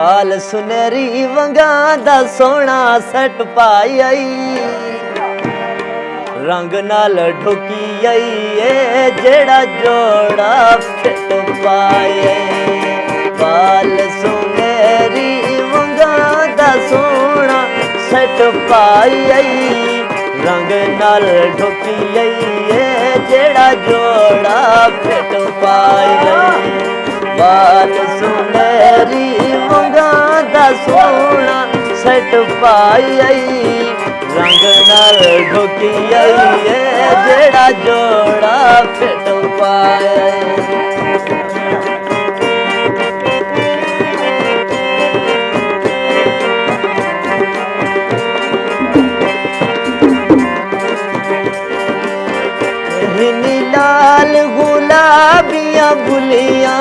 हाल सुनहरी वंगा दा सोना सट पाई रंग नाल ढुकी आई जेड़ा जोड़ा फिट पाए हाल सुनहरी वंगा दा सोना सट पाई रंग नाल ढुकी आई जेड़ा जोड़ा फिट पाए बाल सुनहरी वंगा दा सोना सट पाई रंग नाल ढुकी आई जेड़ा जोड़ा फिट पाए लाल गुलाबियां बुलियां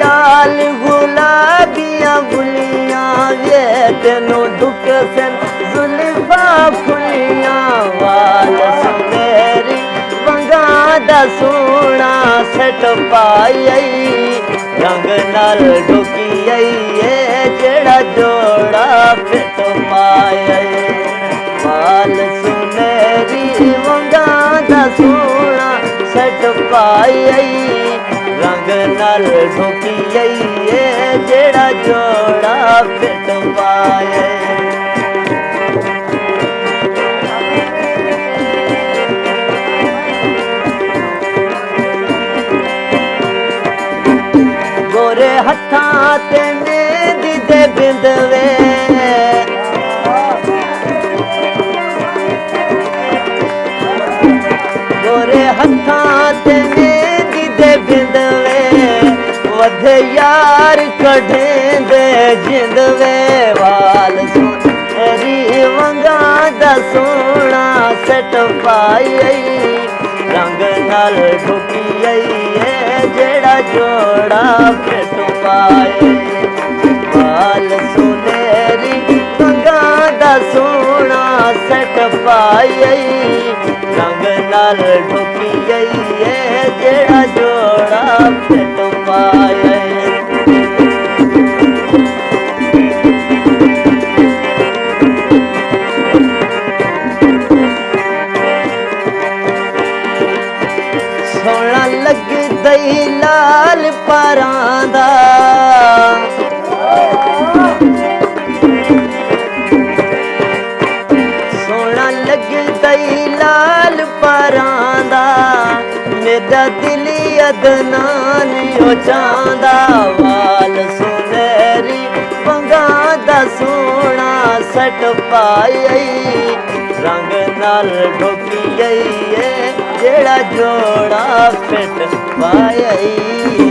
लाल गुलाबियां बुलियां ये तेनों दुख सन जुल्फा खुलियां वाल सुनहरी वंगा दा सोना सट पाई रंग नाल ढुकी आई जेड़ा जोड़ा फिट पाए वाल सुनहरी वंगा दा सोना सट पाई रंग नाल ढुकी आई जेड़ा जोड़ा फिट पाए गोरे हत्थां ते मेहंदी दे बिंदवे गोरे हत्थां ते मेहंदी दे बिंदवे वधे यार कढेंदे जिंदवे वाल सुनहरी वंगा दा सोना सट पाई रंग नाल ढुकी आई जेड़ा जोड़ा फिट पाए वाल सुनहरी वंगा दा सोना सट पाई रंग नाल ढुकी आई जेड़ा जोड़ा फिट पाए सोना लगदा लाल परां दा सोना लगदा लाल परां दा मेरा दिल अदनान ओ चांदा वाल सुनहरी वंगा दा सोना सट पाई रंग नाल ढुकी आई जेड़ा जोड़ा फिट पाई